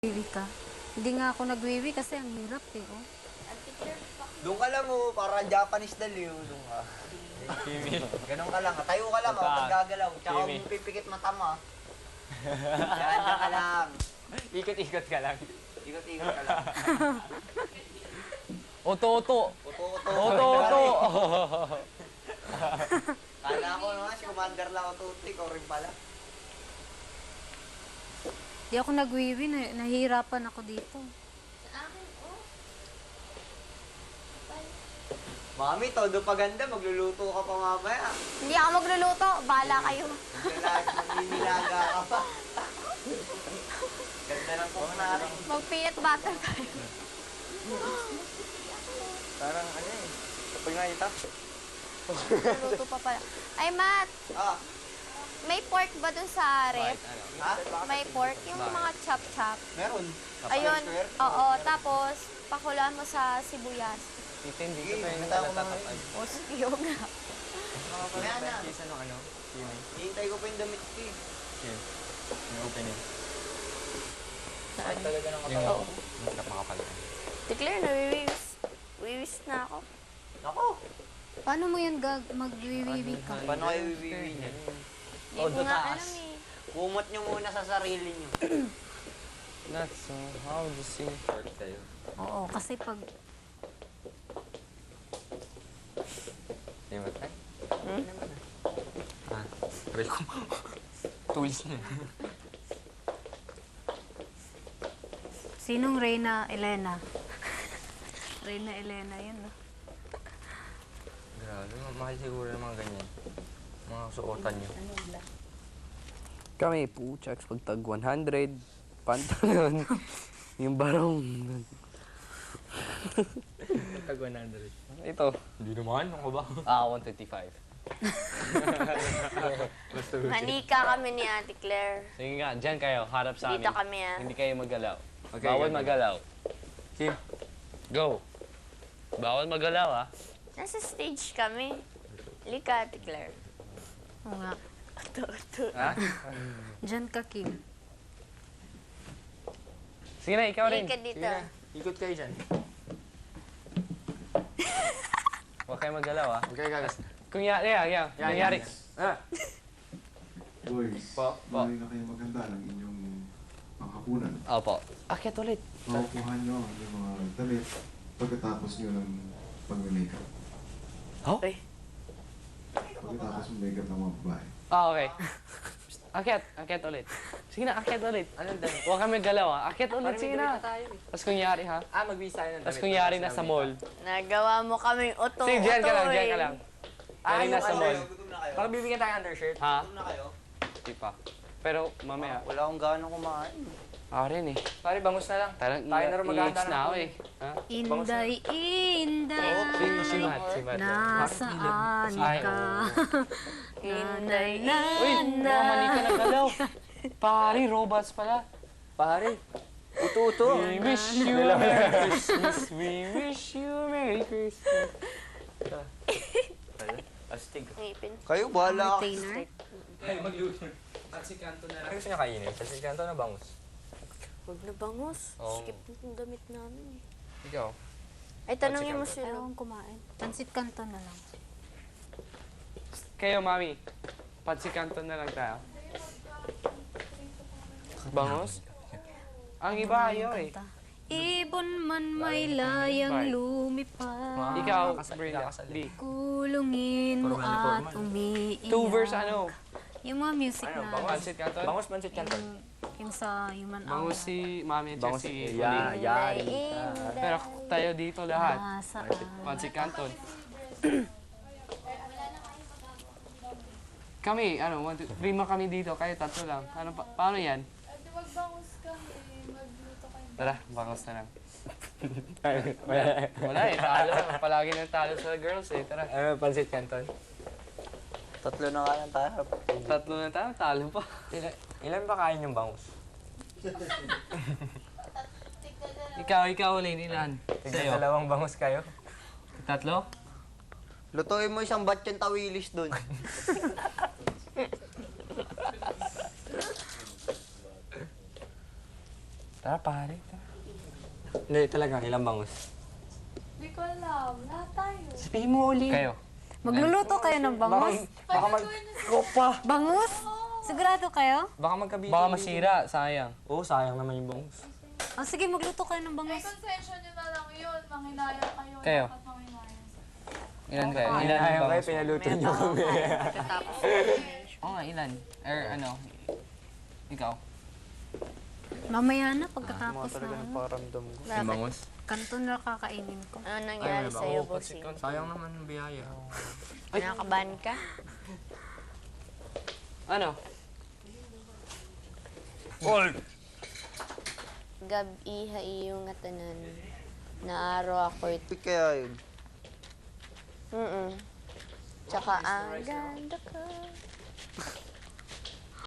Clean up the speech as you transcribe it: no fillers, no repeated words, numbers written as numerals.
Wiwi ka. Hindi nga ako nagwiwi kasi ang hirap eh. Oh. Doon ka lang oh, parang Japanese dali oh. Doon ka. Ganun ka lang, tayo ka lang, huwag kang gagalaw. Tsaka huwag mong pipikit mata mo. Diyan ka lang. Ikot-ikot ka lang. Ikot-ikot ka lang. Oto-oto. Oto-oto. Oto-oto. Kala ko naman, si Commander lang oto-oto, ikaw rin pala. Di ako nagwiwi, nahihirapan ako dito. Mami, todo paganda, magluluto ka pa mamaya. Hindi ako magluluto. Bahala kayo. Maglalaga ka pa. Ganda ng cook natin. Mag-peanut butter tayo. Parang ano eh. Kapag nakita. Magluluto pa pala. Ay, Matt. Ah, May pork ba dun sa ref? ha? May pork? Yung mga chop-chop. Meron. Ayun. Square? Oo. Tapos, pakulaan mo sa sibuyas. Tita, hindi Sige, ko pa yung hintayin ko tatatapad. O, sige, huwag na. Kaya na. Kisa nung ano? Sino? Hihintay ko pa yung damit ko eh. Sino? Yung opening. Saan talaga ng Yung katawan? yung kapakapal. Declare, nawiwis. Wiwis na ako. Ako, Paano mo yan magwiwiwi ka? paano kayo wiwiwi niya? Hindi ko nga alam eh. Kumot nyo muna sa sarili nyo. Not so, how to see? Short tayo. Oo, kasi pag Di ba tayo? Aray ko. Tools na. sinong Reyna Elena? Reyna Elena yun, no? Grabe, mahal siguro ng mga ganyan. Mga suotan nyo. Kami, puchaks, pag tag 100, pantalon, yung barong. Tag 100. Ito. Hindi naman, ako ba? 125. Manika kami ni Ate Claire. Sige nga, dyan kayo, harap sa amin. Dito kami ah. Hindi kayo magalaw. Okay, Bawal okay. magalaw. Kim. Go. Bawal magalaw, ah. Nasa stage kami. Lika, Ate Claire. Oo nga. Ito. Ha? Diyan ka, Kim. Sige na, ikaw rin. Lika dito. Sige na, ikot kayo dyan. Huwag kayo magalaw, ah. Okay, guys. Kung nangyari. Ah, Boys, Po. mali na kayo maganda ng inyong panghapunan. Opo. Akit ulit. Makukuha nyo yung mga damit pagkatapos nyo ng pag-makeup. Okay. Pagkatapos ng makeup ng mga babae. Okay. Akit ulit. Sige na, akit ulit. anong dami? Huwag kami magalaw, ah. Akit ulit, sige na. Tapos kunyari, ha? Magbisa tayo ng damit. Tapos kunyari nasa mall. Nagawa mo kami uto. Sige, dyan ka lang, dyan ka lang. Kunyari nasa mall. Gutom na kayo? Parang bibigyan tayo undershirt. Ha? Gutom na kayo? Di pa. Pero mamaya. Wala akong gano'ng kumain. Ako rin, eh. Pare, bangus na lang. Tayo Tayo na rin maghahanda na ako, eh. Ha? Inday, inday, Si Matt, si Matt. nasaan Ay, ka? Inday, Uy, mali ka nagalaw. Pare, robots pala. Pare. Uto-uto. We wish you a Merry Christmas. We wish you a Merry Christmas. Astig. ngipin. Kayo, bahala ka. Retainer? Ay, magluto. Taksikanto na lang. Ano gusto niya kainin? Taksikanto na bangus? Huwag na bangus. Oo. Skip yung damit namin eh. Ikaw. Ay, tanongin mo sila. Ayaw kong kumain. Pansit kanto na lang. Kayo, mami. Pansikanto na lang tayo. Bangos? Ang iba ayaw, eh. Ibon man may layang lumipad. Ikaw, Brenda. B. Kulungin mo at umiiyak. 2 verse ano? Yung mga music Ano, na. Pansit kanto? Bangus, pansit kanto. Yung sa Human Bangus Hour. si mami at Bangus si si Uli. Yari. Pero tayo dito lahat. Nasaan? Pansit kanton. Kami, ano, 1, 2, 3 kami dito, kayo tatlo lang. Ano, paano yan? Magbangus kami, magluto kayo. Tara, bangos na lang. Wala eh, talo. Palagi nang talo sa girls eh. Tara. Ano, pansit kanton? Tatlo na nga lang tayo. Tatlo na tayo, talo pa. Ilan ba kain yung bangus? Ikaw ulit, ilan? Tignan dalawang bangus kayo. Tatlo? Lutuin mo isang batyan tawilis doon. Tara, pare. Hindi, talaga. Ilang bangus? Hindi ko alam. Lahat tayo. Sabihin mo uli. Kayo. Magluluto kayo ng bangus? Baka mag... Bangus? Sigurado kayo? Baka magkabiti. Baka masira, sayang. Oo, sayang naman yung bangus. Oh, sige, magluto kayo ng Eh, bangus. concession nyo na lang yun. Manginayang kayo. Kayo? Dapat manginayang. Ilan kayo? Ilan Ayaw yung kayo, bangus? pinaluto niyo kami. Pagkatapos. Oo nga, ilan? Or ano? Ikaw? Mamaya na, pagkatapos na. Paramdam ko. Yung bangus? Kanto na kakainin ko. Ano nangyari sa'yo, bossing? Sayang naman yung biyaya. Nakakaban ka? Ano? Gabi iyong atanan. Naaro ako ito. Kaya yun. Tsaka ang ganda ko.